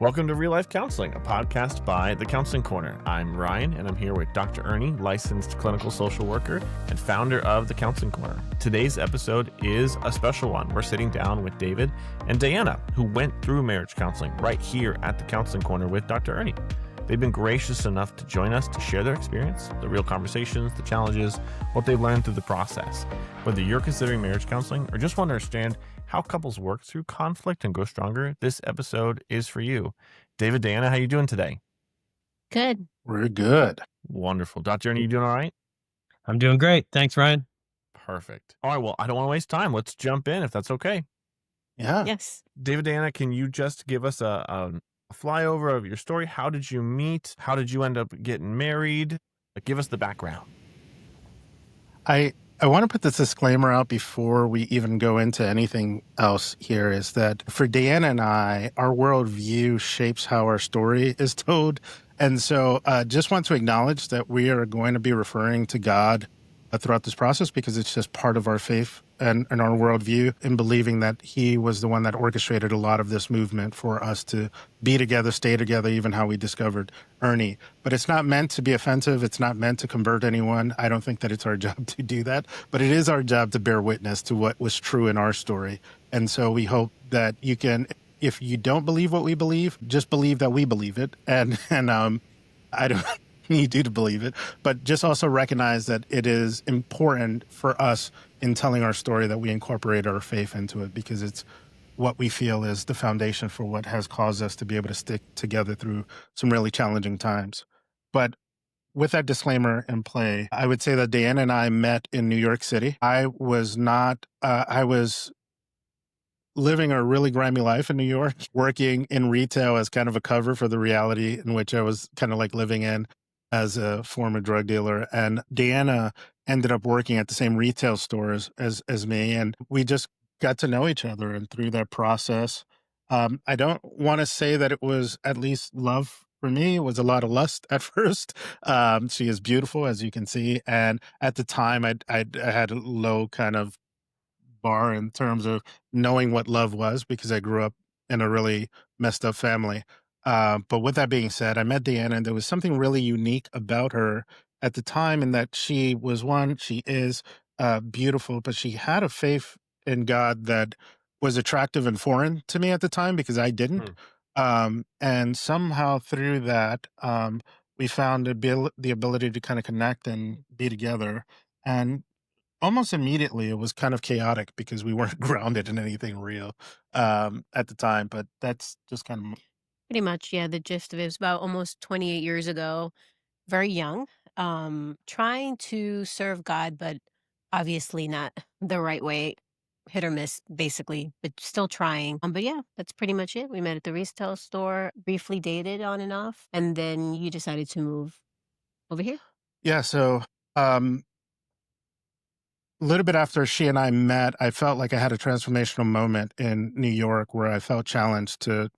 Welcome to Real Life Counseling, a podcast by The Counseling Corner. I'm Ryan, and I'm here with Dr. Ernie, licensed clinical social worker and founder of The Counseling Corner. Today's episode is a special one. We're sitting down with David and Dayanna, who went through marriage counseling right here at The Counseling Corner with Dr. Ernie. They've been gracious enough to join us to share their experience, the real conversations, the challenges, what they've learned through the process. Whether you're considering marriage counseling or just want to understand how couples work through conflict and grow stronger, this episode is for you. David, Dayanna, how you doing today? Good. We're good. Wonderful. Dr. Ernie, you doing all right? I'm doing great. Thanks, Ryan. Perfect. All right, well, I don't want to waste time. Let's jump in if that's okay. Yeah. Yes. David, Dayanna, can you just give us a flyover of your story? How did you meet? How did you end up getting married? Give us the background. I want to put this disclaimer out before we even go into anything else here, is that for Dayanna and I, our worldview shapes how our story is told. And so just want to acknowledge that we are going to be referring to God throughout this process because it's just part of our faith and our worldview, in believing that he was the one that orchestrated a lot of this movement for us to be together, stay together, even how we discovered Ernie. But it's not meant to be offensive. It's not meant to convert anyone. I don't think that it's our job to do that, but it is our job to bear witness to what was true in our story. And so we hope that you can, if you don't believe what we believe, just believe that we believe it. And I don't need you to believe it, but just also recognize that it is important for us in telling our story that we incorporate our faith into it, because it's what we feel is the foundation for what has caused us to be able to stick together through some really challenging times. But with that disclaimer in play, I would say that Dayanna and I met in New York City. I was living a really grimy life in New York, working in retail as kind of a cover for the reality in which I was kind of like living in as a former drug dealer. And Dayanna ended up working at the same retail stores as me. And we just got to know each other. And through that process, I don't want to say that it was at least love. For me, it was a lot of lust at first. She is beautiful, as you can see. And at the time, I had a low kind of bar in terms of knowing what love was, because I grew up in a really messed up family. But with that being said, I met Dayanna, and there was something really unique about her at the time, in that she is beautiful, but she had a faith in God that was attractive and foreign to me at the time, because I didn't. And somehow through that, we found the ability to kind of connect and be together. And almost immediately, it was kind of chaotic because we weren't grounded in anything real at the time. But that's just kind of Pretty much, yeah. The gist of it was about almost 28 years ago, very young, trying to serve God, but obviously not the right way, hit or miss, basically, but still trying. But yeah, that's pretty much it. We met at the retail store, briefly dated on and off, and then you decided to move over here. Yeah. So a little bit after she and I met, I felt like I had a transformational moment in New York where I felt challenged to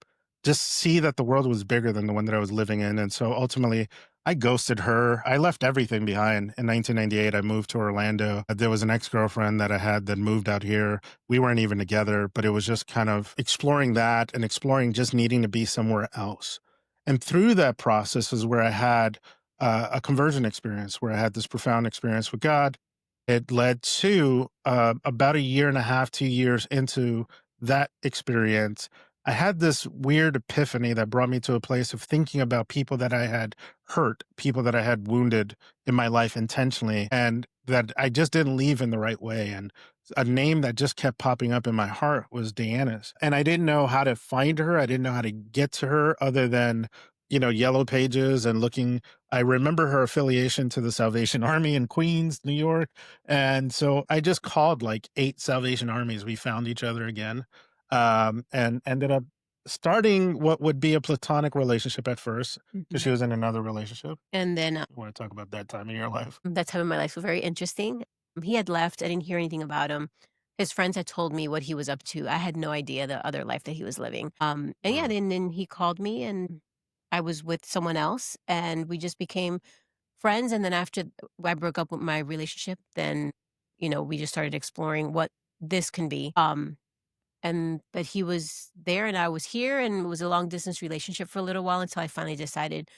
just see that the world was bigger than the one that I was living in. And so ultimately, I ghosted her. I left everything behind. In 1998, I moved to Orlando. There was an ex-girlfriend that I had that moved out here. We weren't even together, but it was just kind of exploring that and exploring just needing to be somewhere else. And through that process is where I had a conversion experience, where I had this profound experience with God. It led to about a year and a half, 2 years into that experience, I had this weird epiphany that brought me to a place of thinking about people that I had hurt, people that I had wounded in my life intentionally, and that I just didn't leave in the right way. And a name that just kept popping up in my heart was Dayanna's. And I didn't know how to find her. I didn't know how to get to her other than, yellow pages and looking. I remember her affiliation to the Salvation Army in Queens, New York. And so I just called like 8 Salvation Armies. We found each other again, and ended up starting what would be a platonic relationship at first, because she was in another relationship. And then I want to talk about that time in your life. that time in my life was very interesting. He had left. I didn't hear anything about him. His friends had told me what he was up to. I had no idea the other life that he was living. And yeah, then he called me, and I was with someone else, and we just became friends. And then after I broke up with my relationship, then we just started exploring what this can be. and that he was there and I was here, and it was a long distance relationship for a little while until I finally decided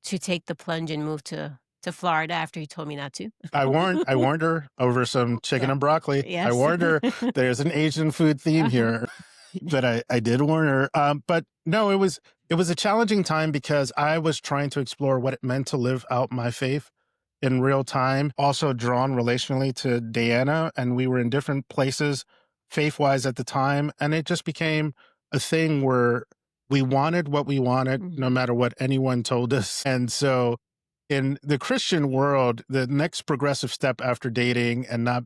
to take the plunge and move to Florida after he told me not to. I warned her over some chicken and broccoli. I Yes. warned her there's an Asian food theme here, but I did warn her. But no, it was a challenging time because I was trying to explore what it meant to live out my faith in real time. Also drawn relationally to Dayanna, and we were in different places faith wise at the time, and it just became a thing where we wanted what we wanted, no Mhm. matter what anyone told us, and so in the Christian world, the next progressive step after dating and not,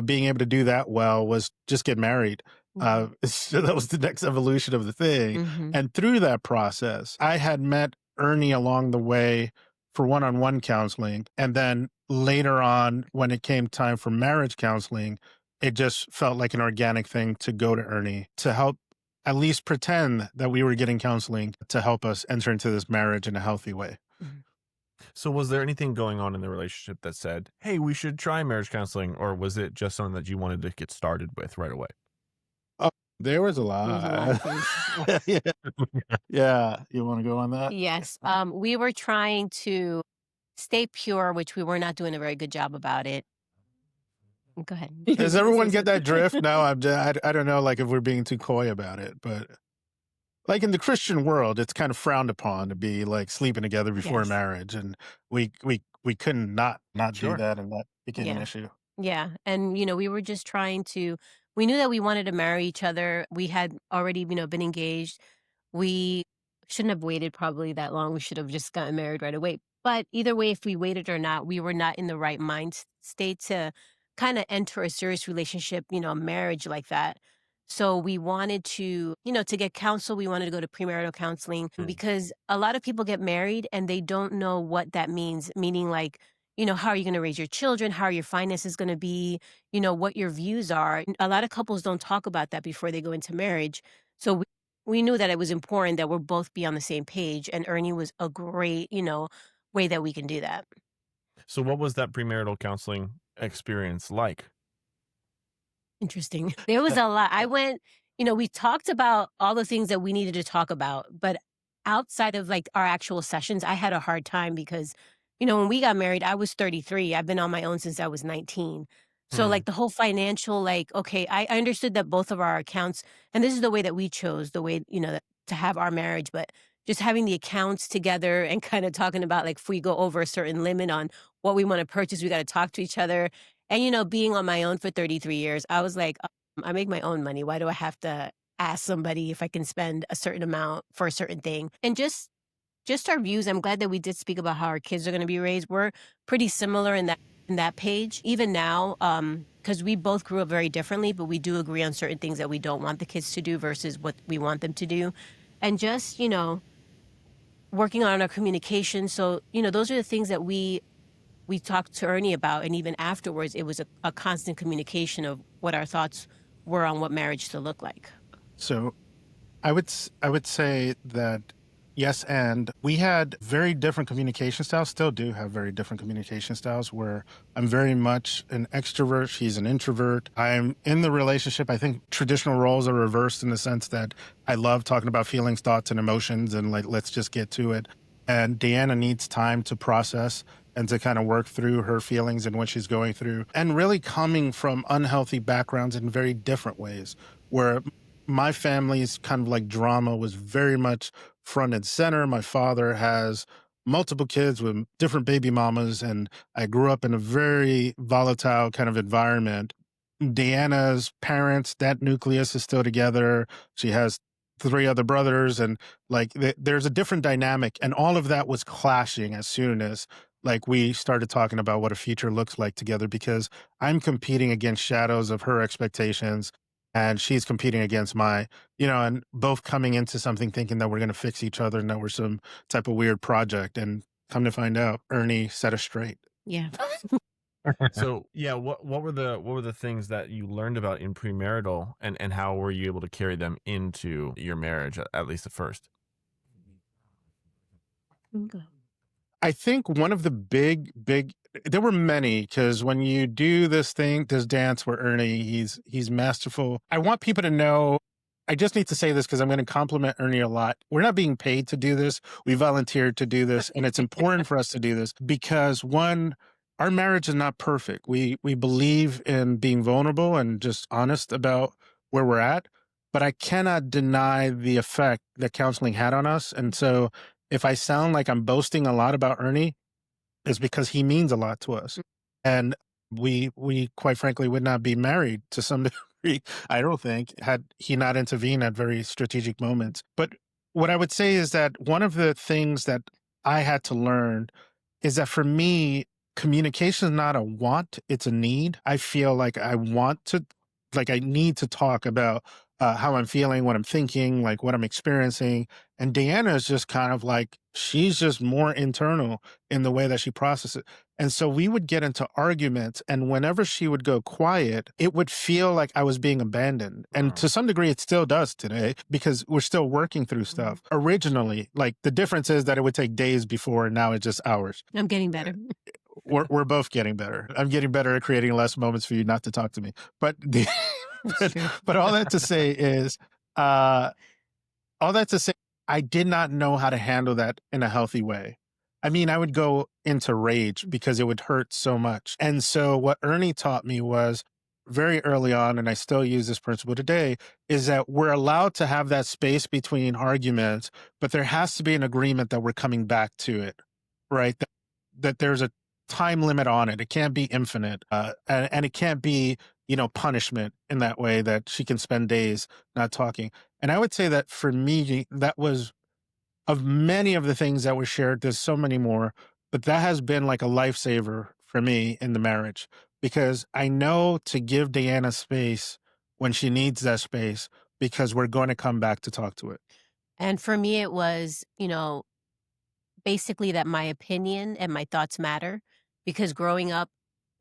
being able to do that well was just get married. Mhm. So that was the next evolution of the thing. Mhm. And through that process, I had met Ernie along the way for one-on-one counseling. And then later on, when it came time for marriage counseling, it just felt like an organic thing to go to Ernie to help at least pretend that we were getting counseling to help us enter into this marriage in a healthy way. Mhm. So was there anything going on in the relationship that said, hey, we should try marriage counseling? Or was it just something that you wanted to get started with right away? Oh, there was a There was a lot lot. of things. Yeah. Yeah. You want to go on that? Yes. We were trying to stay pure, which we were not doing a very good job about it. Go ahead. You Does were gonna everyone say get that something. drift? No, I don't know, like if we're being too coy about it, but like in the Christian world, it's kind of frowned upon to be like sleeping together before Yes. marriage, and we couldn't not do Sure. that, and that became an Yeah. issue. Yeah. And, we were just trying to, we knew that we wanted to marry each other. We had already, been engaged. We shouldn't have waited probably that long. We should have just gotten married right away. But either way, if we waited or not, we were not in the right mind state to kind of enter a serious relationship, a marriage like that. So we wanted to get counsel. We wanted to go to premarital counseling because a lot of people get married and they don't know what that means, meaning like, how are you going to raise your children? How are your finances going to be? What your views are. A lot of couples don't talk about that before they go into marriage. So we knew that it was important that we're both be on the same page, and Ernie was a great, way that we can do that. So what was that premarital counseling experience like? Interesting. There was a lot. I went, we talked about all the things that we needed to talk about, but outside of like our actual sessions, I had a hard time because, when we got married, I was 33. I've been on my own since I was 19. So Hmm. like the whole financial, like, okay, I understood that both of our accounts, and this is the way that we chose, the way, to have our marriage, but just having the accounts together and kind of talking about like if we go over a certain limit on what we want to purchase, we got to talk to each other. And, being on my own for 33 years, I was like, I make my own money. Why do I have to ask somebody if I can spend a certain amount for a certain thing? And just our views. I'm glad that we did speak about how our kids are going to be raised. We're pretty similar in that page, even now, because we both grew up very differently, but we do agree on certain things that we don't want the kids to do versus what we want them to do. And just, working on our communication. So, those are the things that we talked to Ernie about, and even afterwards, it was a constant communication of what our thoughts were on what marriage should look like. So I would say that yes, and we had very different communication styles, still do have very different communication styles, where I'm very much an extrovert, she's an introvert. I'm in the relationship, I think traditional roles are reversed in the sense that I love talking about feelings, thoughts, and emotions, and like, let's just get to it. And Deanna needs time to process and to kind of work through her feelings and what she's going through, and really coming from unhealthy backgrounds in very different ways, where my family's kind of like drama was very much front and center. My father has multiple kids with different baby mamas, and I grew up in a very volatile kind of environment. Deanna's parents, that nucleus is still together. She has three other brothers, and like there's a different dynamic, and all of that was clashing as soon as like we started talking about what a future looks like together, because I'm competing against shadows of her expectations, and she's competing against my, and both coming into something thinking that we're going to fix each other and that we're some type of weird project, and come to find out Ernie set us straight. Yeah. So yeah, what were the things that you learned about in premarital, and how were you able to carry them into your marriage, at least at first? Okay. I think one of the big, there were many, because when you do this dance where Ernie, he's masterful. I want people to know, I just need to say this because I'm going to compliment Ernie a lot. We're not being paid to do this. We volunteered to do this. And it's important for us to do this because, one, our marriage is not perfect. We believe in being vulnerable and just honest about where we're at. But I cannot deny the effect that counseling had on us. And so if I sound like I'm boasting a lot about Ernie, it's because he means a lot to us. And we quite frankly would not be married to some degree, I don't think, had he not intervened at very strategic moments. But what I would say is that one of the things that I had to learn is that for me, communication is not a want, it's a need. I feel like I need to talk about how I'm feeling, what I'm thinking, like what I'm experiencing. And Dayanna is just kind of like, she's just more internal in the way that she processes it. And so we would get into arguments, and whenever she would go quiet, it would feel like I was being abandoned. And to some degree, it still does today because we're still working through stuff. Originally, like the difference is that it would take days before, and now it's just hours. I'm getting better. We're both getting better. I'm getting better at creating less moments for you not to talk to me. But but all that to say is, I did not know how to handle that in a healthy way. I mean, I would go into rage because it would hurt so much. And so what Ernie taught me was very early on, and I still use this principle today, is that we're allowed to have that space between arguments, but there has to be an agreement that we're coming back to it, right? That there's a time limit on it. It can't be infinite. And it can't be, punishment in that way that she can spend days not talking. And I would say that for me, that was, of many of the things that were shared, there's so many more, but that has been like a lifesaver for me in the marriage, because I know to give Dayanna space when she needs that space, because we're going to come back to talk to it. And for me, it was, basically that my opinion and my thoughts matter, because growing up,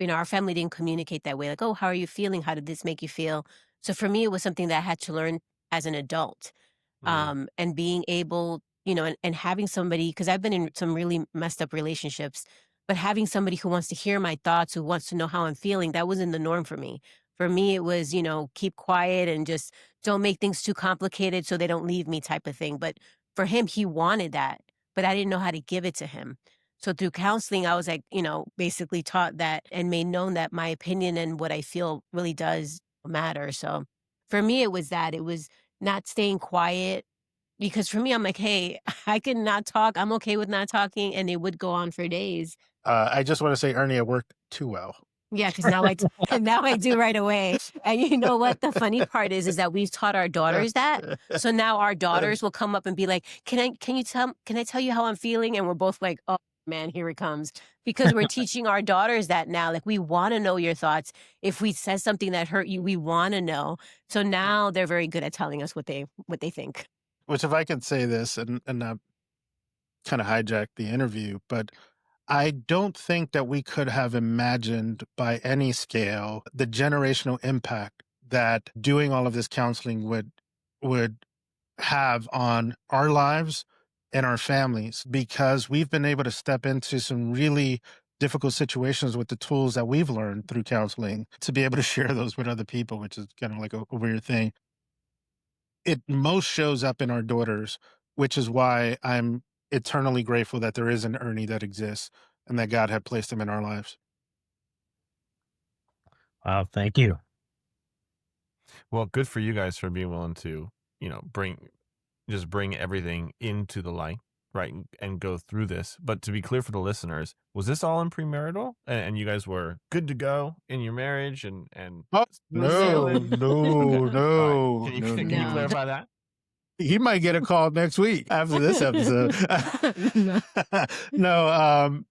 our family didn't communicate that way. Like, oh, how are you feeling? How did this make you feel? So for me, it was something that I had to learn as an adult. And being able, and having somebody, because I've been in some really messed up relationships, but having somebody who wants to hear my thoughts, who wants to know how I'm feeling, that wasn't the norm for me. For me, it was, keep quiet and just don't make things too complicated so they don't leave me type of thing. But for him, he wanted that, but I didn't know how to give it to him. So through counseling, I was like, basically taught that and made known that my opinion and what I feel really does matter. So for me, it was that. It was not staying quiet, because for me, I'm like, hey, I can not talk. I'm okay with not talking. And it would go on for days. I just want to say, Ernie, it worked too well. Yeah, because now now I do right away. And you know what? The funny part is that we've taught our daughters that. So now our daughters will come up and be like, can I tell you how I'm feeling? And we're both like, oh man, here it comes. Because we're teaching our daughters that now. Like, we want to know your thoughts. If we said something that hurt you, we want to know. So now they're very good at telling us what they think. Which, if I could say this and not kind of hijack the interview, but I don't think that we could have imagined by any scale the generational impact that doing all of this counseling would have on our lives and our families, because we've been able to step into some really difficult situations with the tools that we've learned through counseling to be able to share those with other people, which is kind of like a weird thing. It most shows up in our daughters, which is why I'm eternally grateful that there is an Ernie that exists and that God had placed him in our lives. Wow, thank you. Well, good for you guys for being willing to, bring everything into the light, right, and go through this. But to be clear for the listeners, was this all in premarital, and you guys were good to go in your marriage and Oh, no. no. Can you clarify that? He might get a call next week after this episode. No,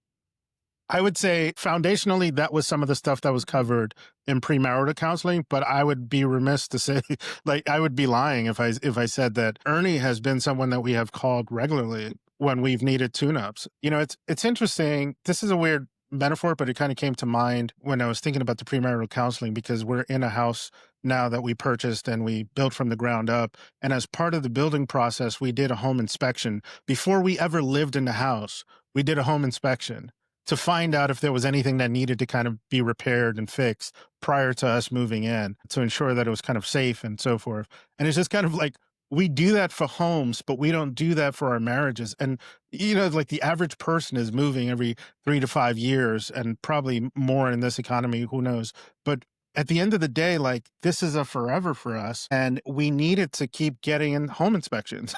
I would say foundationally, that was some of the stuff that was covered in premarital counseling, but I would be remiss to say, like, I would be lying if I said that Ernie has been someone that we have called regularly when we've needed tune-ups. It's interesting. This is a weird metaphor, but it kind of came to mind when I was thinking about the premarital counseling, because we're in a house now that we purchased and we built from the ground up. And as part of the building process, we did a home inspection. Before we ever lived in the house, we did a home inspection to find out if there was anything that needed to kind of be repaired and fixed prior to us moving in to ensure that it was kind of safe and so forth. And it's just kind of like, we do that for homes, but we don't do that for our marriages. And, like the average person is moving every 3 to 5 years and probably more in this economy, who knows? But at the end of the day, like, this is a forever for us, and we needed to keep getting in home inspections.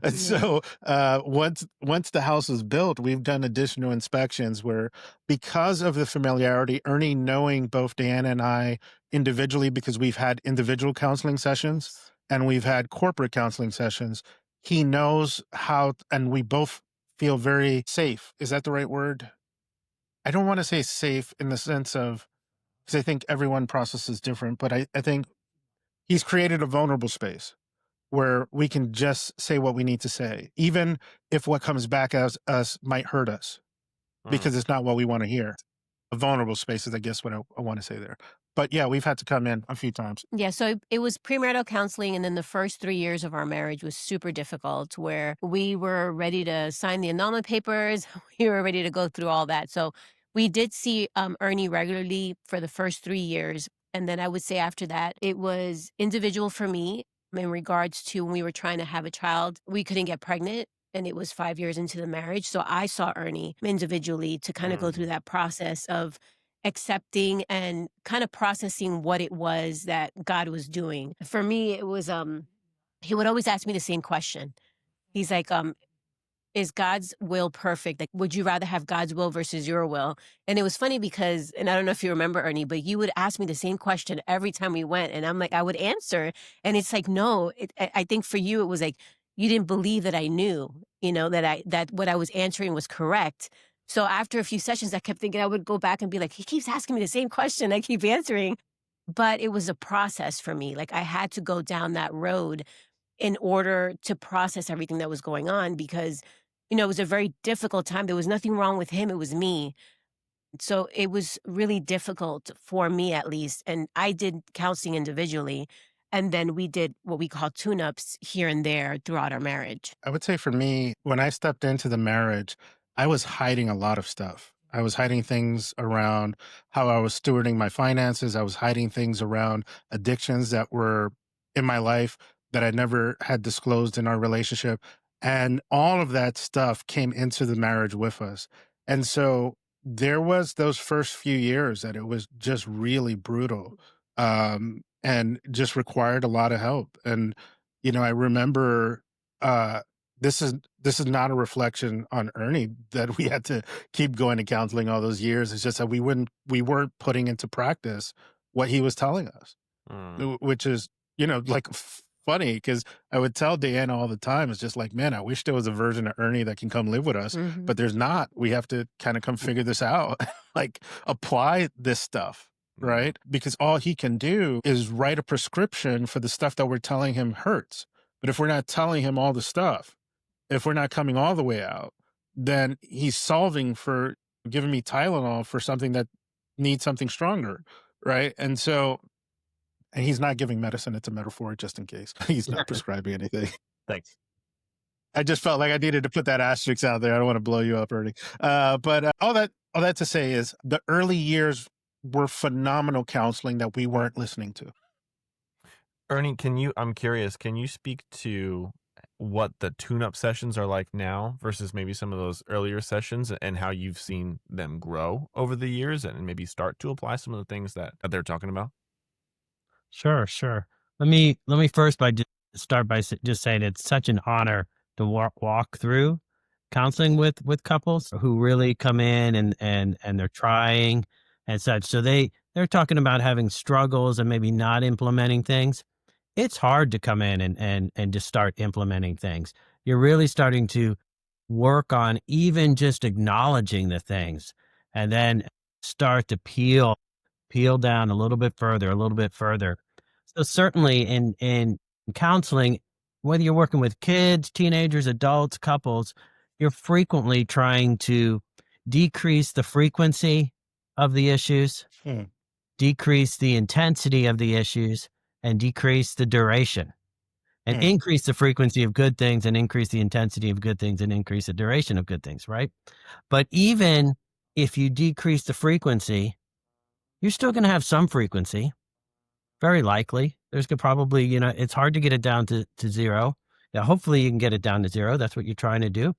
And so once the house is built, we've done additional inspections where, because of the familiarity, Ernie knowing both Dayanna and I individually, because we've had individual counseling sessions and we've had corporate counseling sessions, he knows how, and we both feel very safe. Is that the right word? I don't want to say safe in the sense of, because I think everyone processes different, but I think he's created a vulnerable space where we can just say what we need to say, even if what comes back as us might hurt us, because it's not what we want to hear. A vulnerable space is, I guess, what I want to say there. But yeah, we've had to come in a few times. Yeah, so it was premarital counseling, and then the first 3 years of our marriage was super difficult, where we were ready to sign the annulment papers. We were ready to go through all that. So we did see Ernie regularly for the first 3 years. And then I would say after that, it was individual for me in regards to when we were trying to have a child. We couldn't get pregnant, and it was 5 years into the marriage. So I saw Ernie individually to kind of go through that process of accepting and kind of processing what it was that God was doing. For me, it was he would always ask me the same question. He's like, is God's will perfect? Like, would you rather have God's will versus your will? And it was funny because, and I don't know if you remember, Ernie, but you would ask me the same question every time we went. And I'm like, I would answer. And it's like, no, I think for you, it was like, you didn't believe that I knew, that what I was answering was correct. So after a few sessions, I kept thinking I would go back and be like, he keeps asking me the same question. I keep answering. But it was a process for me. Like, I had to go down that road in order to process everything that was going on, because, it was a very difficult time. There was nothing wrong with him. It was me. So it was really difficult for me, at least. And I did counseling individually. And then we did what we call tune-ups here and there throughout our marriage. I would say for me, when I stepped into the marriage, I was hiding a lot of stuff. I was hiding things around how I was stewarding my finances. I was hiding things around addictions that were in my life that I never had disclosed in our relationship. And all of that stuff came into the marriage with us. And so there was those first few years that it was just really brutal, and just required a lot of help. And, I remember, this is not a reflection on Ernie that we had to keep going to counseling all those years. It's just that we weren't putting into practice what he was telling us, which is, like funny, because I would tell Dayanna all the time, it's just like, man, I wish there was a version of Ernie that can come live with us, but there's not. We have to kind of come figure this out, like apply this stuff, right? Because all he can do is write a prescription for the stuff that we're telling him hurts. But if we're not telling him all the stuff, if we're not coming all the way out, then he's solving for giving me Tylenol for something that needs something stronger, right? And so, and he's not giving medicine. It's a metaphor, just in case. He's not prescribing anything. Thanks. I just felt like I needed to put that asterisk out there. I don't want to blow you up, Ernie. But all that to say is the early years were phenomenal counseling that we weren't listening to. Ernie, I'm curious, can you speak to what the tune-up sessions are like now versus maybe some of those earlier sessions, and how you've seen them grow over the years and maybe start to apply some of the things that they're talking about? Sure. Let me first start by just saying it's such an honor to walk through counseling with couples who really come in and they're trying and such. So they're talking about having struggles and maybe not implementing things. It's hard to come in and just start implementing things. You're really starting to work on even just acknowledging the things, and then start to peel down a little bit further. So certainly in counseling, whether you're working with kids, teenagers, adults, couples, you're frequently trying to decrease the frequency of the issues, decrease the intensity of the issues, and decrease the duration. and Mm. increase the frequency of good things and increase the intensity of good things and increase the duration of good things, right? But even if you decrease the frequency, you're still going to have some frequency, very likely. There's probably, it's hard to get it down to zero. Now, hopefully you can get it down to zero. That's what you're trying to do.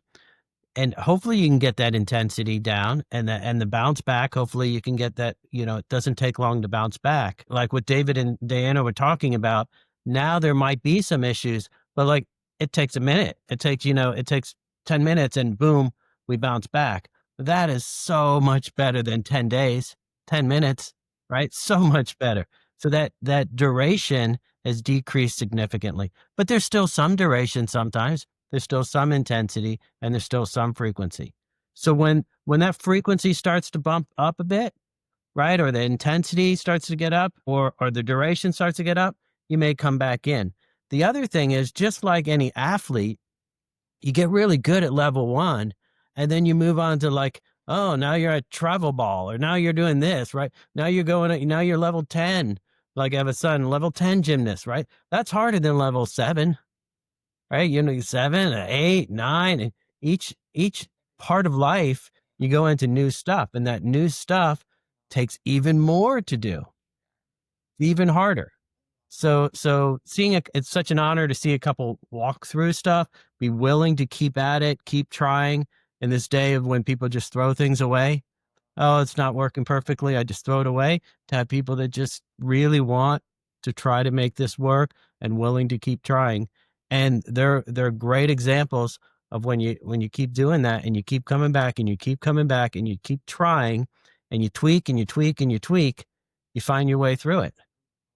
And hopefully you can get that intensity down and the bounce back. Hopefully you can get that, it doesn't take long to bounce back. Like what David and Dayanna were talking about. Now there might be some issues, but like it takes a minute. It takes 10 minutes and boom, we bounce back. That is so much better than 10 days, 10 minutes, right? So much better. So that duration has decreased significantly, but there's still some duration sometimes. There's still some intensity and there's still some frequency. So when that frequency starts to bump up a bit, right, or the intensity starts to get up or the duration starts to get up, you may come back in. The other thing is, just like any athlete, you get really good at level 1 and then you move on to like, oh, now you're at travel ball or now you're doing this, right? Now you're level 10. Like I have a son, level 10 gymnast, right? That's harder than level 7. Right? 7, 8, 9, and each part of life, you go into new stuff, and that new stuff takes even more to do, even harder. So it's such an honor to see a couple walk through stuff, be willing to keep at it, keep trying in this day of when people just throw things away. Oh, it's not working perfectly, I just throw it away. To have people that just really want to try to make this work and willing to keep trying. And they're great examples of when you keep doing that and you keep coming back and you keep coming back and you keep trying and you tweak and you tweak and you tweak, you find your way through it.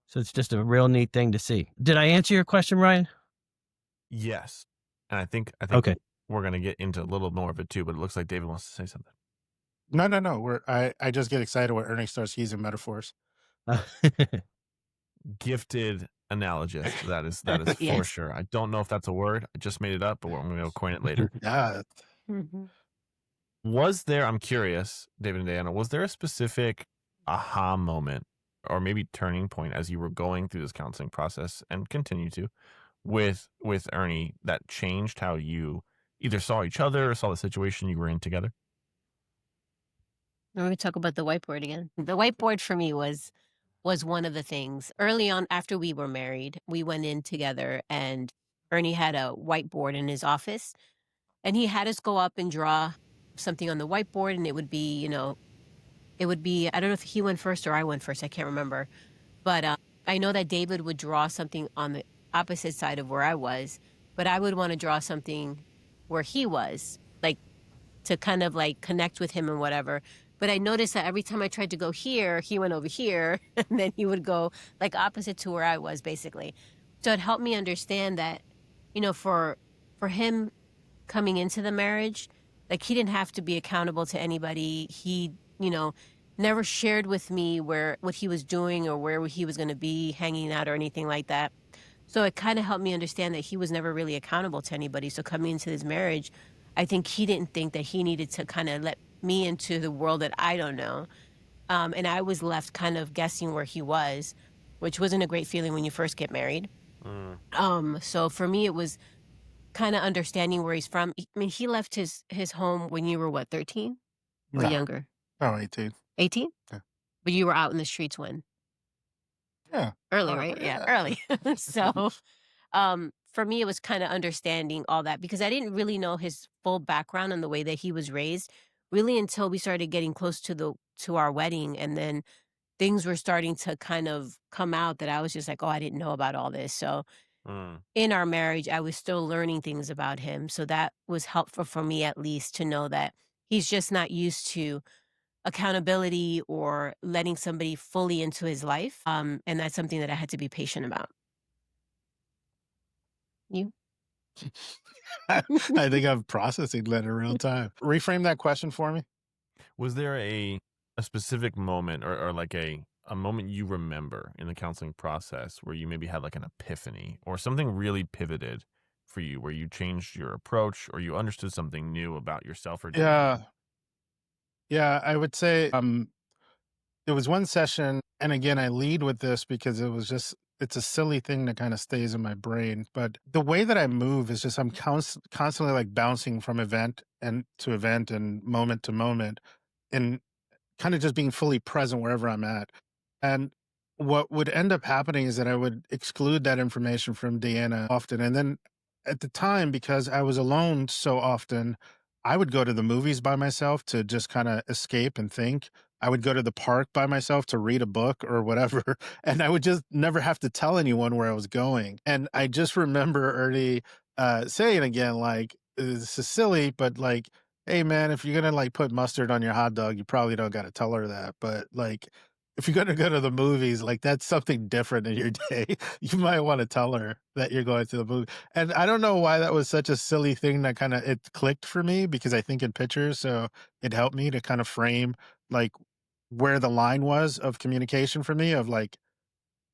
So it's just a real neat thing to see. Did I answer your question, Ryan? Yes. And I think Okay. we're going to get into a little more of it too, but it looks like David wants to say something. No. I just get excited when Ernie starts using metaphors. Gifted analogist. That is for Yes. sure. I don't know if that's a word. I just made it up, but I'm going to coin it later. Yeah. Mhm. I'm curious, David and Dayanna, was there a specific aha moment or maybe turning point as you were going through this counseling process and continue to with Ernie that changed how you either saw each other or saw the situation you were in together? Let me talk about the whiteboard again. The whiteboard for me was one of the things. Early on, after we were married, we went in together and Ernie had a whiteboard in his office and he had us go up and draw something on the whiteboard and it would be, I don't know if he went first or I went first, I can't remember. But I know that David would draw something on the opposite side of where I was, but I would want to draw something where he was, like to kind of like connect with him and whatever. But I noticed that every time I tried to go here, he went over here, and then he would go like opposite to where I was, basically. So it helped me understand that, for him coming into the marriage, like he didn't have to be accountable to anybody. He, never shared with me what he was doing or where he was going to be hanging out or anything like that. So it kind of helped me understand that he was never really accountable to anybody. So coming into this marriage, I think he didn't think that he needed to kind of let me into the world that I don't know. And I was left kind of guessing where he was, which wasn't a great feeling when you first get married. So for me, it was kind of understanding where he's from. I mean, he left his home when you were what, 13 or No. younger? Oh, 18. 18? Yeah. But you were out in the streets when? Yeah. Early, right? Yeah, early. So for me, it was kind of understanding all that because I didn't really know his full background and the way that he was raised really until we started getting close to our wedding. And then things were starting to kind of come out that I was just like, oh, I didn't know about all this. So in our marriage, I was still learning things about him. So that was helpful for me, at least, to know that he's just not used to accountability or letting somebody fully into his life. And that's something that I had to be patient about. You? I think I'm processing that in real time. Reframe that question for me. Was there a specific moment or like a moment you remember in the counseling process where you maybe had like an epiphany or something really pivoted for you, where you changed your approach or you understood something new about yourself or David? Yeah, I would say there was one session, and again, I lead with this because it was just it's a silly thing that kind of stays in my brain, but the way that I move is just I'm constantly like bouncing from event and moment to moment, and kind of just being fully present wherever I'm at. And what would end up happening is that I would exclude that information from Deanna often. And then at the time, because I was alone so often, I would go to the movies by myself to just kind of escape and think. I would go to the park by myself to read a book or whatever. And I would just never have to tell anyone where I was going. And I just remember Ernie saying again, like, this is silly, but like, hey man, if you're gonna like put mustard on your hot dog, you probably don't gotta tell her that. But like if you're gonna go to the movies, like that's something different in your day. You might want to tell her that you're going to the movie. And I don't know why that was such a silly thing that kind of it clicked for me because I think in pictures, so it helped me to kind of frame like where the line was of communication for me of like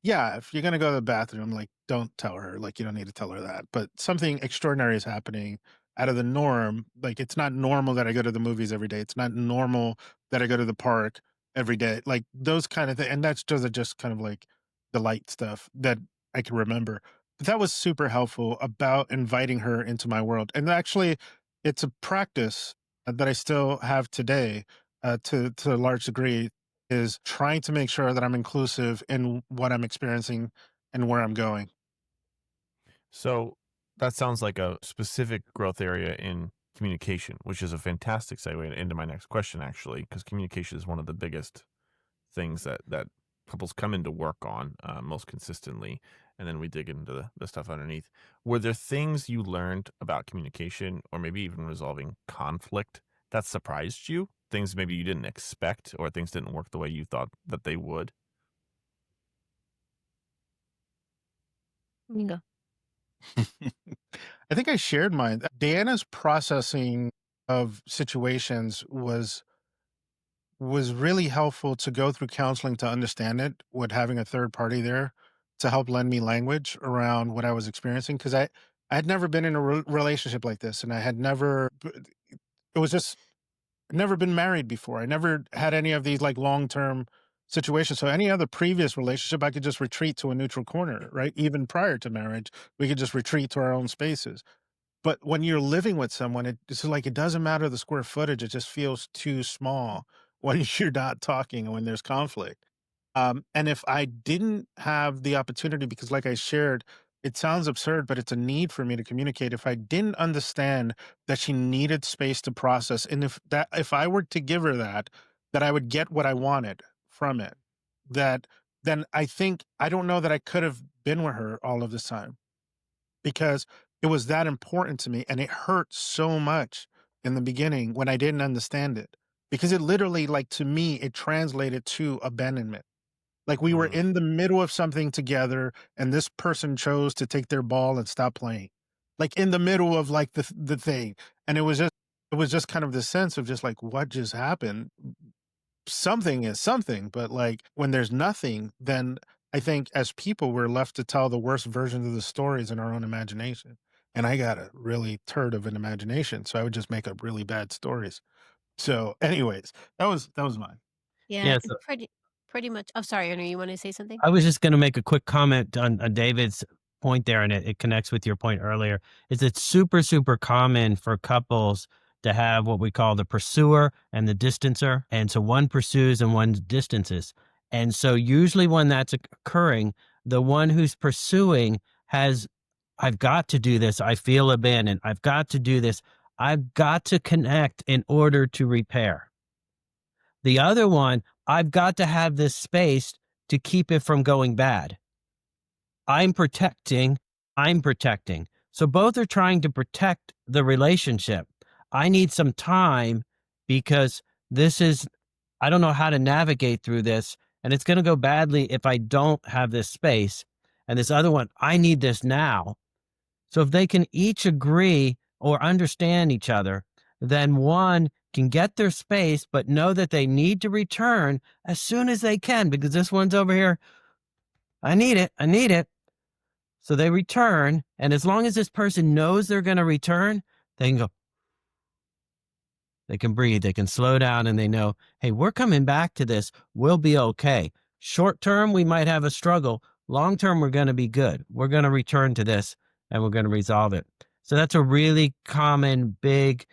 yeah, if you're gonna go to the bathroom, like, don't tell her, like, you don't need to tell her that, but something extraordinary is happening out of the norm, like, it's not normal that I go to the movies every day, it's not normal that I go to the park every day, like, those kind of things, and that's just kind of, like, the light stuff that I can remember, but that was super helpful about inviting her into my world, and actually, it's a practice that I still have today, to a large degree, is trying to make sure that I'm inclusive in what I'm experiencing and where I'm going. So that sounds like a specific growth area in communication, which is a fantastic segue into my next question, actually, because communication is one of the biggest things that couples come into work on most consistently, and then we dig into the stuff underneath. Were there things you learned about communication, or maybe even resolving conflict, that surprised you? Things maybe you didn't expect, or things didn't work the way you thought that they would? Bingo. I think I shared mine. Diana's processing of situations was really helpful to go through counseling to understand it, with having a third party there to help lend me language around what I was experiencing because I had never been in a relationship like this, and I had never. It was just never been married before. I never had any of these like long-term situations. So any other previous relationship, I could just retreat to a neutral corner, right? Even prior to marriage, we could just retreat to our own spaces. But when you're living with someone, it's like it doesn't matter the square footage. It just feels too small when you're not talking and when there's conflict. And if I didn't have the opportunity, because like I shared, it sounds absurd, but it's a need for me to communicate. If I didn't understand that she needed space to process, and if I were to give her that, that I would get what I wanted from it, that then I think I don't know that I could have been with her all of this time because it was that important to me and it hurt so much in the beginning when I didn't understand it. Because it literally, like to me, it translated to abandonment like we were Mm. in the middle of something together and this person chose to take their ball and stop playing. Like in the middle of like the thing. And it was just kind of the sense of just like what just happened. Something is something, but like when there's nothing, then I think as people we're left to tell the worst versions of the stories in our own imagination. And I got a really turd of an imagination, so I would just make up really bad stories. So anyways, that was mine. Yeah, Yeah, it's pretty much. Oh, sorry, Ernie, you want to say something? I was just going to make a quick comment on David's point there, and it connects with your point earlier. Is it's super, super common for couples to have what we call the pursuer and the distancer. And so one pursues and one distances. And so usually when that's occurring, the one who's pursuing has, I've got to do this. I feel abandoned. I've got to do this. I've got to connect in order to repair. The other one, I've got to have this space to keep it from going bad. I'm protecting, I'm protecting. So both are trying to protect the relationship. I need some time because I don't know how to navigate through this. And it's going to go badly if I don't have this space. And this other one, I need this now. So if they can each agree or understand each other, then one can get their space, but know that they need to return as soon as they can because this one's over here. I need it. I need it. So they return. And as long as this person knows they're going to return, they can go, they can breathe, they can slow down, and they know, hey, we're coming back to this. We'll be okay. Short term, we might have a struggle. long term, we're going to be good. We're going to return to this and we're going to resolve it. So that's a really common, big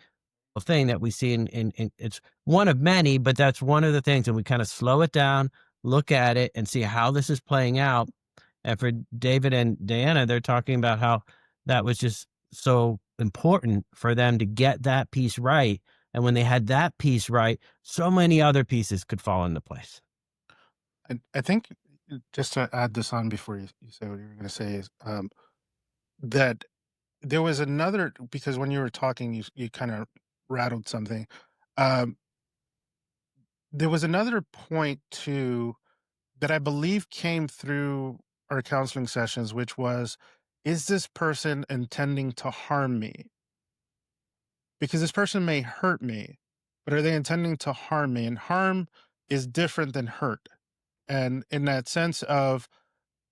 thing that we see in it's one of many, but that's one of the things. And we kind of slow it down, look at it and see how this is playing out. And for David and Dayanna, they're talking about how that was just so important for them to get that piece right. And when they had that piece right, so many other pieces could fall into place. I think just to add this on before you say what you were going to say is that there was another, because when you were talking, you kind of rattled something. Um, there was another point too that I believe came through our counseling sessions, which was, is this person intending to harm me? Because this person may hurt me, but are they intending to harm me? And harm is different than hurt. And in that sense of,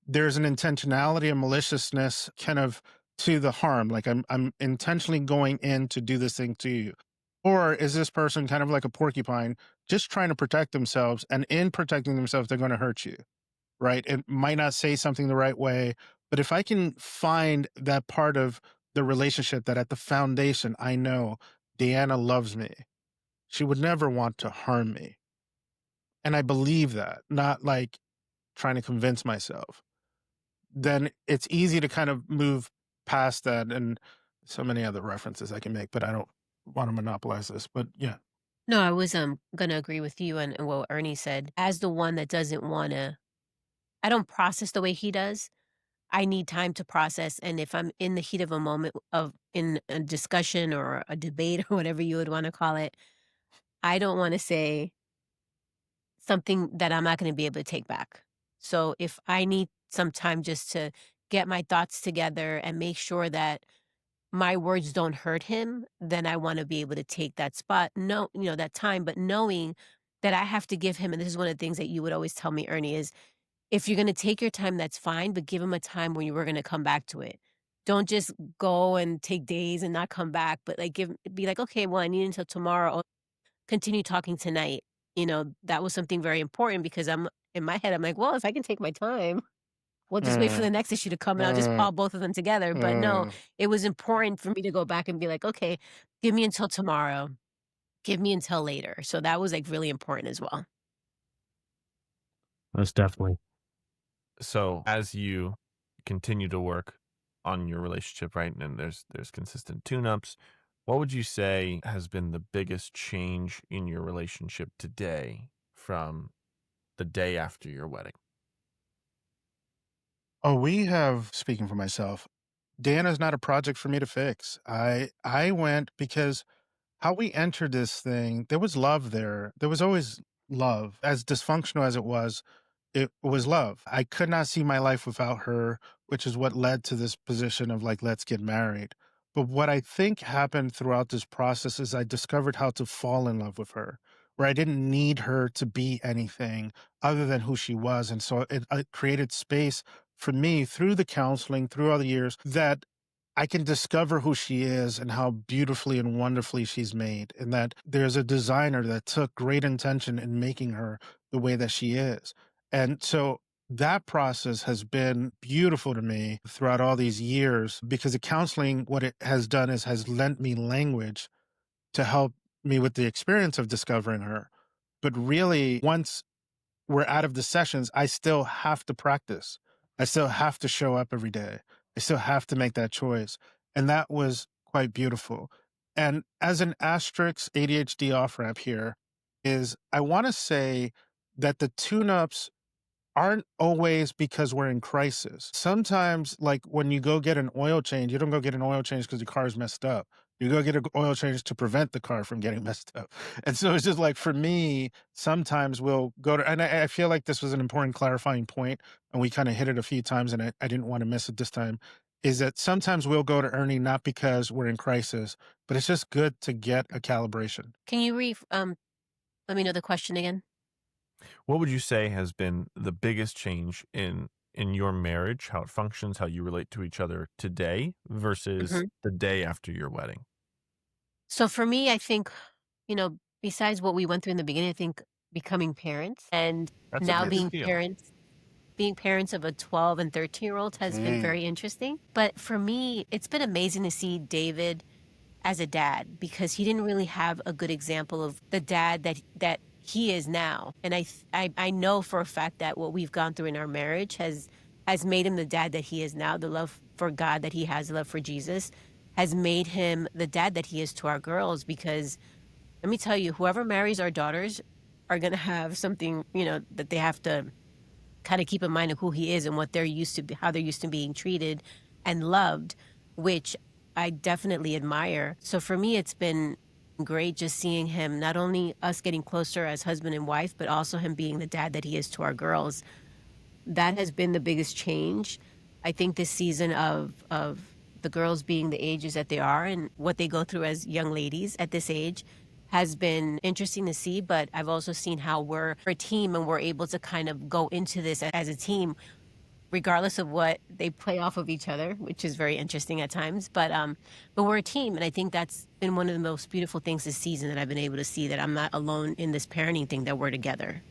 there's an intentionality and maliciousness kind of to the harm. Like I'm intentionally going in to do this thing to you. Or is this person kind of like a porcupine, just trying to protect themselves? And in protecting themselves, they're going to hurt you, right? It might not say something the right way, but if I can find that part of the relationship that at the foundation, I know Deanna loves me. She would never want to harm me. And I believe that, not like trying to convince myself. Then it's easy to kind of move past that, and so many other references I can make, but I don't want to monopolize this. But yeah. No, I was gonna agree with you and what Ernie said. As the one that doesn't wanna I don't process the way he does. I need time to process, and if I'm in the heat of a moment of in a discussion or a debate or whatever you would wanna call it, I don't wanna say something that I'm not gonna be able to take back. So if I need some time just to get my thoughts together and make sure that my words don't hurt him, then I wanna be able to take that spot, no, that time, but knowing that I have to give him, and this is one of the things that you would always tell me, Ernie, is if you're gonna take your time, that's fine, but give him a time when you were gonna come back to it. Don't just go and take days and not come back, but, like, be like, "Okay, well, I need until tomorrow, or continue talking tonight." That was something very important because in my head, I'm like, "Well, if I can take my time, we'll just wait for Uh, the next issue to come, and I'll just uh, call both of them together." But no, uh. it was important for me to go back and be like, "Okay, give me until tomorrow. Give me until later." So that was, like, really important as well. Most definitely. So as you continue to work on your relationship, right, and there's consistent tune-ups, what would you say has been the biggest change in your relationship today from the day after your wedding? Oh, we have, speaking for myself, Dana's not a project for me to fix. I went because how we entered this thing, there was love there. There was always love. As dysfunctional as it was love. I could not see my life without her, which is what led to this position of like, let's get married. But what I think happened throughout this process is I discovered how to fall in love with her, where I didn't need her to be anything other than who she was. And so it created space for me through the counseling, through all the years, that I can discover who she is and how beautifully and wonderfully she's made, and that there's a designer that took great intention in making her the way that she is. And so that process has been beautiful to me throughout all these years because the counseling, what it has done is has lent me language to help me with the experience of discovering her. But really, once we're out of the sessions, I still have to practice. I still have to show up every day. I still have to make that choice. And that was quite beautiful. And as an asterisk ADHD off ramp here is I want to say that the tune ups aren't always because we're in crisis. Sometimes, like when you go get an oil change, you don't go get an oil change because your car is messed up. You go get an oil change to prevent the car from getting messed up. And so it's just like for me, sometimes we'll go to, and I feel like this was an important clarifying point, and we kind of hit it a few times, and I didn't want to miss it this time. Is that sometimes we'll go to Ernie not because we're in crisis, but it's just good to get a calibration. Can you let me know the question again? What would you say has been the biggest change in your marriage, how it functions, how you relate to each other today versus Mhm. the day after your wedding? So for me, I think, besides what we went through in the beginning, I think becoming parents and That's a now big Yes. being deal. parents being parents of a 12 and 13-year-old has been very interesting. But for me, it's been amazing to see David as a dad, because he didn't really have a good example of the dad that he is now. And I know for a fact that what we've gone through in our marriage has made him the dad that he is now. The love for God that he has, the love for Jesus, has made him the dad that he is to our girls. Because let me tell you, whoever marries our daughters are going to have something, that they have to kind of keep in mind of who he is and what they're used to, how they're used to being treated and loved, which I definitely admire. So for me, it's been great just seeing him, not only us getting closer as husband and wife, but also him being the dad that he is to our girls. That has been the biggest change. I think this season of the girls being the ages that they are and what they go through as young ladies at this age has been interesting to see. But I've also seen how we're a team and we're able to kind of go into this as a team, regardless of what they play off of each other, which is very interesting at times. But we're a team, and I think that's been one of the most beautiful things this season, that I've been able to see that I'm not alone in this parenting thing, that we're together.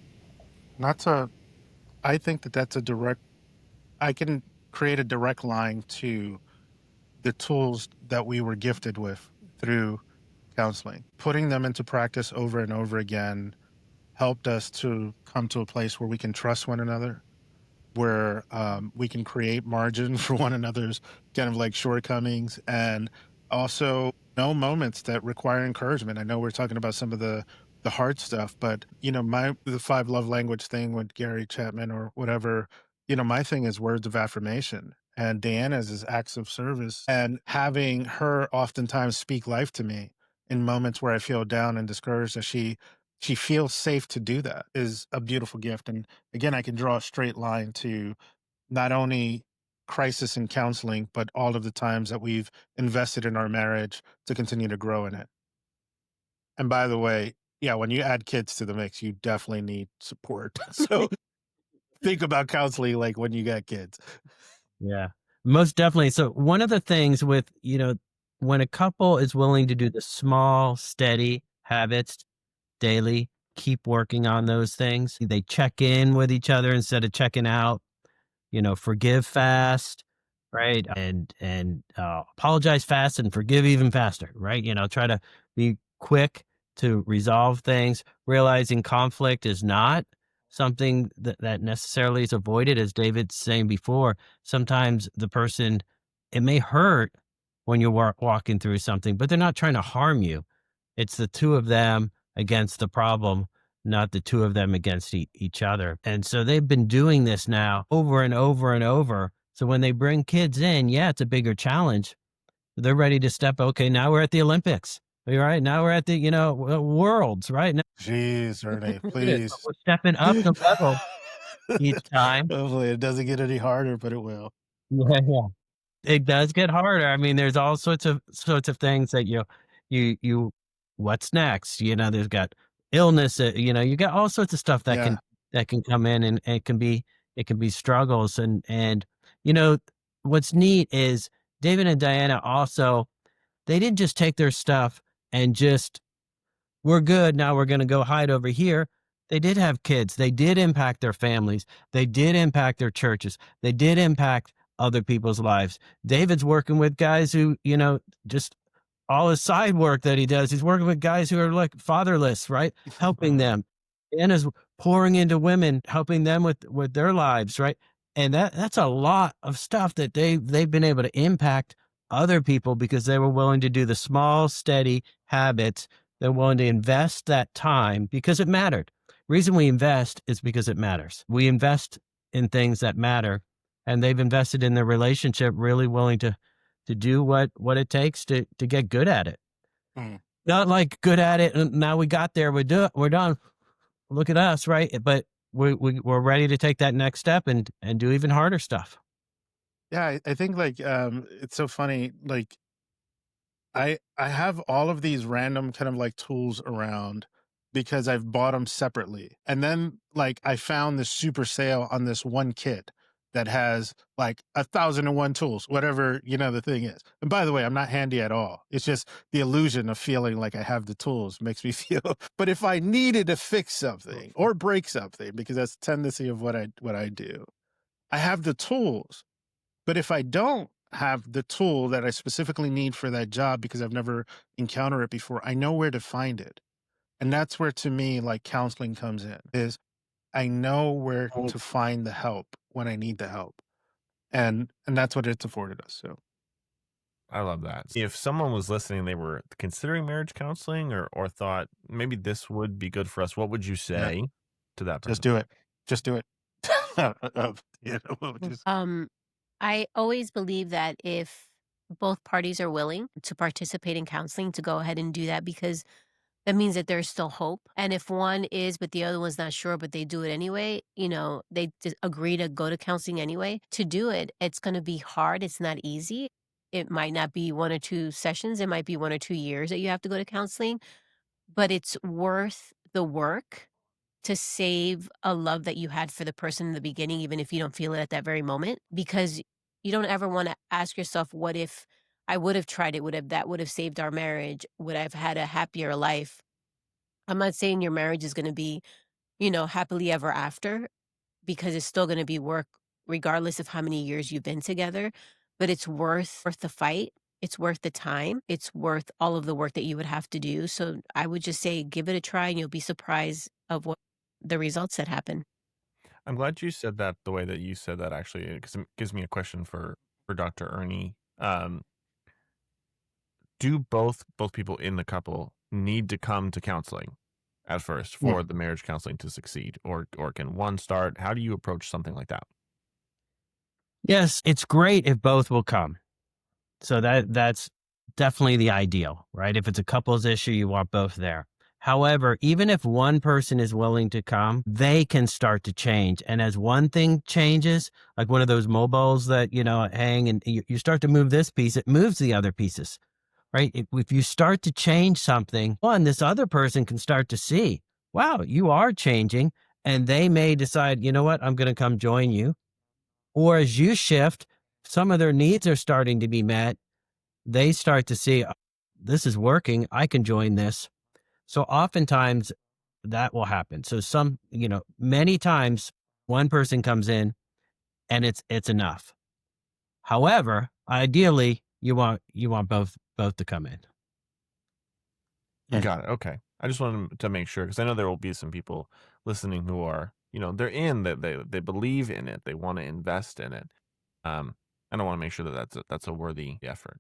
I think that's I can create a direct line to the tools that we were gifted with through counseling. Putting them into practice over and over again helped us to come to a place where we can trust one another, where we can create margin for one another's kind of like shortcomings, and also know moments that require encouragement. I know we're talking about some of the hard stuff, but the 5 love language thing with Gary Chapman or whatever, my thing is words of affirmation, and Dayanna's is acts of service, and having her oftentimes speak life to me in moments where I feel down and discouraged, that she feels safe to do that, is a beautiful gift. And again, I can draw a straight line to not only crisis and counseling, but all of the times that we've invested in our marriage to continue to grow in it. And by the way, yeah, when you add kids to the mix, you definitely need support. So think about counseling like when you got kids. Yeah, most definitely. So one of the things with, when a couple is willing to do the small, steady habits daily, keep working on those things, they check in with each other instead of checking out, forgive fast, right? And apologize fast and forgive even faster, right? Try to be quick to resolve things, realizing conflict is not something that necessarily is avoided. As David's saying before, sometimes the person, it may hurt when you're walking through something, but they're not trying to harm you. It's the two of them against the problem, not the two of them against each other. And so they've been doing this now over and over and over. So when they bring kids in, yeah, it's a bigger challenge. They're ready to step. Okay, now we're at the Olympics. All right, now we're at the worlds. Right now, Jeez, Ernie, we're please. stepping up the level each time. Hopefully it doesn't get any harder, but it will. Yeah, yeah. It does get harder. I mean, there's all sorts of things that you what's next? There's got illness, you got all sorts of stuff that Yeah. can come in, and it can be struggles. And you know, what's neat is David and Diana also, they didn't just take their stuff and just, we're good. Now we're going to go hide over here. They did have kids. They did impact their families. They did impact their churches. They did impact other people's lives. David's working with guys who, just all his side work that he does. He's working with guys who are like fatherless, right? Helping them. And is pouring into women, helping them with their lives, right? And that's a lot of stuff that they've been able to impact other people because they were willing to do the small, steady habits. They're willing to invest that time because it mattered. Reason we invest is because it matters. We invest in things that matter, and they've invested in their relationship, really willing to do what it takes to get good at it. Mm. Not like good at it, and now we got there, we're done. Look at us, right? But we're ready to take that next step and do even harder stuff. Yeah, I think like it's so funny. Like I have all of these random kind of like tools around because I've bought them separately. And then like I found this super sale on this one kit that has like 1,001 tools, whatever, the thing is. And by the way, I'm not handy at all. It's just the illusion of feeling like I have the tools makes me feel. But if I needed to fix something or break something, because that's the tendency of what I do, I have the tools. But if I don't have the tool that I specifically need for that job because I've never encountered it before, I know where to find it. And that's where to me, like counseling comes in, is I know where to find the help when I need the help. And that's what it's afforded us. So I love that. If someone was listening, they were considering marriage counseling or thought maybe this would be good for us, what would you yeah, say to that just person? do it. Just do it. Just I always believe that if both parties are willing to participate in counseling, to go ahead and do that because that means that there's still hope. And if one is, but the other one's not sure, but they do it anyway, they just agree to go to counseling anyway. To do it, it's going to be hard. It's not easy. It might not be 1 or 2 sessions. It might be 1 or 2 years that you have to go to counseling, but it's worth the work to save a love that you had for the person in the beginning, even if you don't feel it at that very moment, because you don't ever want to ask yourself, what if I would have tried it? That would have saved our marriage? Would I have had a happier life? I'm not saying your marriage is going to be, happily ever after, because it's still going to be work regardless of how many years you've been together, but it's worth the fight. It's worth the time. It's worth all of the work that you would have to do. So I would just say give it a try and you'll be surprised of what the results that happen. I'm glad you said that the way that you said that, actually, because it gives me a question for Dr. Ernie. Do both people in the couple need to come to counseling at first yeah. for the marriage counseling to succeed, or can one start? How do you approach something like that? Yes, it's great if both will come. So that's definitely the ideal, right? If it's a couples issue, you want both there. However, even if one person is willing to come, they can start to change. And as one thing changes, like one of those mobiles that, hang and you start to move this piece, it moves the other pieces, right? If you start to change something, this other person can start to see, wow, you are changing. And they may decide, you know what, I'm going to come join you. Or as you shift, some of their needs are starting to be met. They start to see, this is working. I can join this. So oftentimes that will happen. So many times one person comes in and it's enough. However, ideally you want both to come in. Yeah. Got it. Okay. I just wanted to make sure, because I know there will be some people listening who are, they're in that, they believe in it, they want to invest in it. And I want to make sure that that's a worthy effort.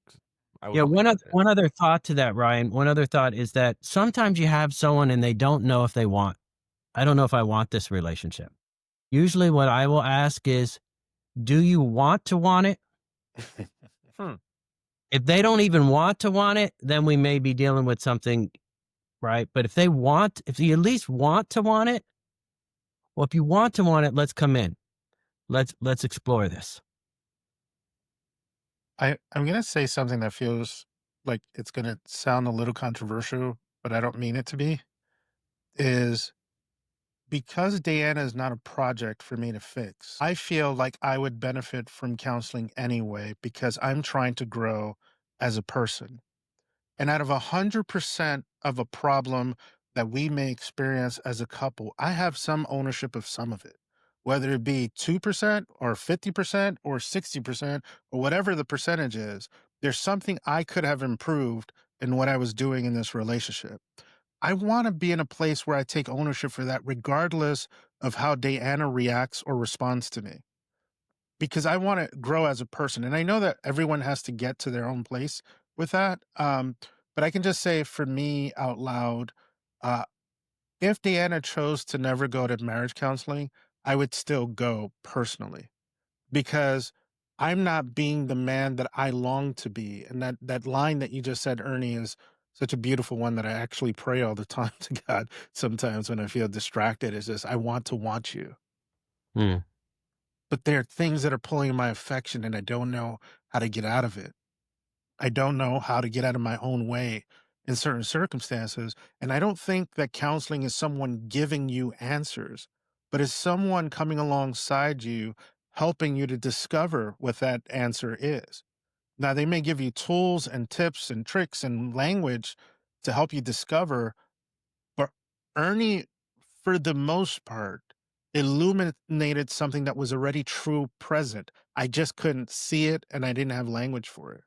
I would Yeah, believe it. one other thought to that, Ryan. One other thought is that sometimes you have someone and they don't know if they want. I don't know if I want this relationship. Usually what I will ask is, do you want to want it? Hmm. If they don't even want to want it, then we may be dealing with something, right? But if you at least want to want it, well, if you want to want it, let's come in. Let's explore this. I'm gonna say something that feels like it's gonna sound a little controversial, but I don't mean it to be. Is because Dayanna is not a project for me to fix, I feel like I would benefit from counseling anyway because I'm trying to grow as a person. And out of 100% of a problem that we may experience as a couple, I have some ownership of some of it, whether it be 2% or 50% or 60% or whatever the percentage is. There's something I could have improved in what I was doing in this relationship. I want to be in a place where I take ownership for that, regardless of how Diana reacts or responds to me, because I want to grow as a person. And I know that everyone has to get to their own place with that. But I can just say for me out loud, uh, if Diana chose to never go to marriage counseling, I would still go personally because I'm not being the man that I long to be. And that line that you just said, Ernie, is such a beautiful one that I actually pray all the time to God sometimes when I feel distracted. Is just, I want you. Hmm. But there are things that are pulling my affection and I don't know how to get out of it. I don't know how to get out of my own way in certain circumstances. And I don't think that counseling is someone giving you answers, but is someone coming alongside you, helping you to discover what that answer is. Now, they may give you tools and tips and tricks and language to help you discover, but Ernie, for the most part, illuminated something that was already true present. I just couldn't see it and I didn't have language for it.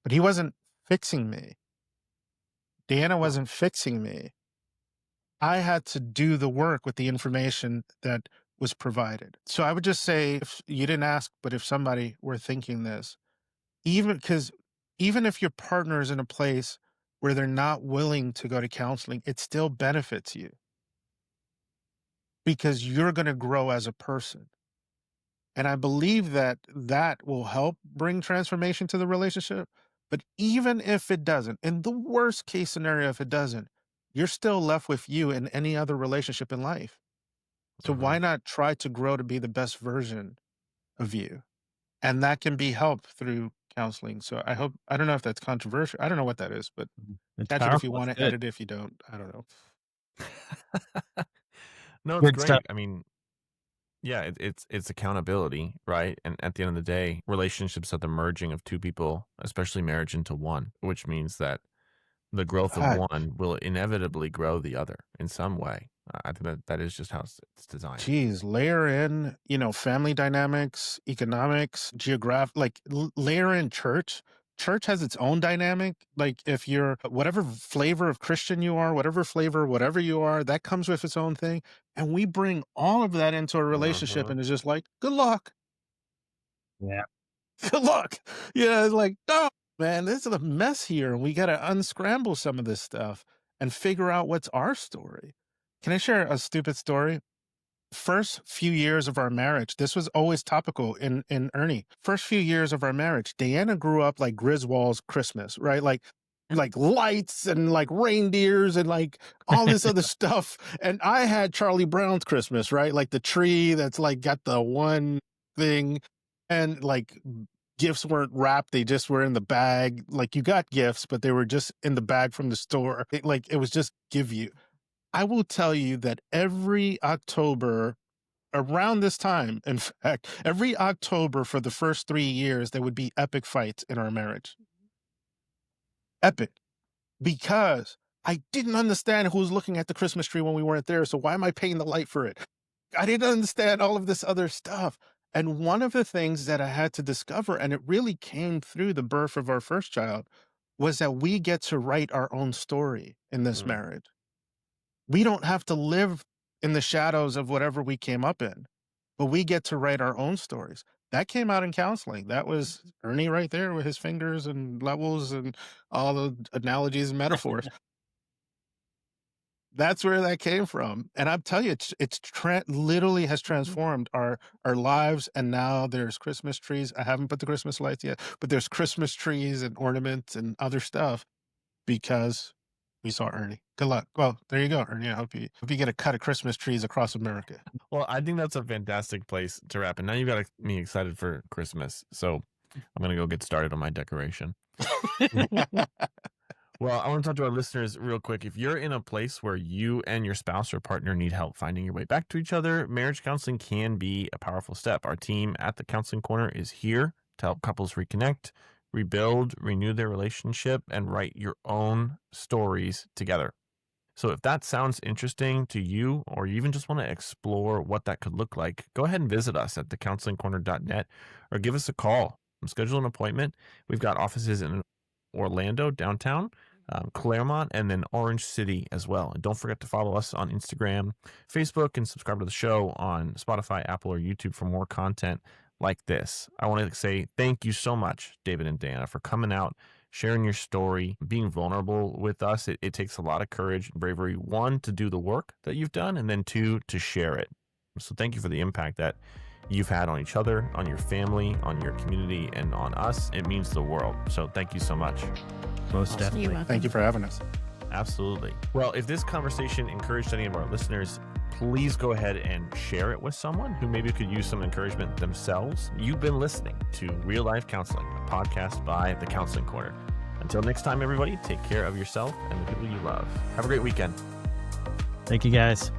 But he wasn't fixing me. Dayanna wasn't fixing me. I had to do the work with the information that was provided. So I would just say, if you didn't ask, but if somebody were thinking this, even if your partner is in a place where they're not willing to go to counseling, it still benefits you because you're going to grow as a person. And I believe that that will help bring transformation to the relationship. But even if it doesn't, in the worst case scenario, if it doesn't, you're still left with you in any other relationship in life. So why not try to grow to be the best version of you? And that can be helped through counseling. So I don't know if that's controversial. I don't know what that is, but It's catch it if you powerful. want It's to, good. edit if you don't. I don't know. No, it's Good stuff. great. I mean, yeah, it's accountability, right? And at the end of the day, relationships are the merging of two people, especially marriage, into one, which means that the growth of Ah, one will inevitably grow the other in some way. I think that is just how it's designed. geez, layer in, family dynamics, economics, layer in church. Church has its own dynamic. Like if you're whatever flavor of Christian you are, whatever you are, that comes with its own thing. And we bring all of that into a relationship and it's just like, good luck. Yeah. Good luck. Yeah, it's like, no, man, this is a mess here. And we got to unscramble some of this stuff and figure out what's our story. Can I share a stupid story? First few years of our marriage, this was always topical in Ernie. First few years of our marriage, Dayanna grew up like Griswold's Christmas, right? Like lights and like reindeers and like all this other stuff. And I had Charlie Brown's Christmas, right? Like the tree that's like got the one thing, and like gifts weren't wrapped, they just were in the bag. Like you got gifts, but they were just in the bag from the store. It was just give you. I will tell you that every October around this time, in fact, every October for the first 3 years, there would be epic fights in our marriage. Epic. Because I didn't understand who was looking at the Christmas tree when we weren't there. So why am I paying the light for it? I didn't understand all of this other stuff. And one of the things that I had to discover, and it really came through the birth of our first child, was that we get to write our own story in this marriage. We don't have to live in the shadows of whatever we came up in, but we get to write our own stories. That came out in counseling. That was Ernie right there with his fingers and levels and all the analogies and metaphors. That's where that came from. And I'm telling you, it's literally has transformed our lives. And now there's Christmas trees. I haven't put the Christmas lights yet, but there's Christmas trees and ornaments and other stuff because we saw Ernie. Good luck. Well, there you go, Ernie. I hope you get a cut of Christmas trees across America. Well, I think that's a fantastic place to wrap. And now you've got me excited for Christmas. So I'm going to go get started on my decoration. Well, I want to talk to our listeners real quick. If you're in a place where you and your spouse or partner need help finding your way back to each other, marriage counseling can be a powerful step. Our team at the Counseling Corner is here to help couples reconnect, rebuild, renew their relationship, and write your own stories together. So if that sounds interesting to you, or you even just want to explore what that could look like, go ahead and visit us at thecounselingcorner.net or give us a call. Schedule an appointment. We've got offices in Orlando, downtown, Claremont, and then Orange City as well. And don't forget to follow us on Instagram, Facebook, and subscribe to the show on Spotify, Apple, or YouTube for more content like this. I want to say thank you so much, David and Dayanna, for coming out, sharing your story, being vulnerable with us. It takes a lot of courage and bravery, one, to do the work that you've done, and then two, to share it. So thank you for the impact that you've had on each other, on your family, on your community, and on us. It means the world. So thank you so much. Most definitely. Thank you for having us. Absolutely. Well, if this conversation encouraged any of our listeners, please go ahead and share it with someone who maybe could use some encouragement themselves. You've been listening to Real Life Counseling, a podcast by The Counseling Corner. Until next time, everybody, take care of yourself and the people you love. Have a great weekend. Thank you, guys.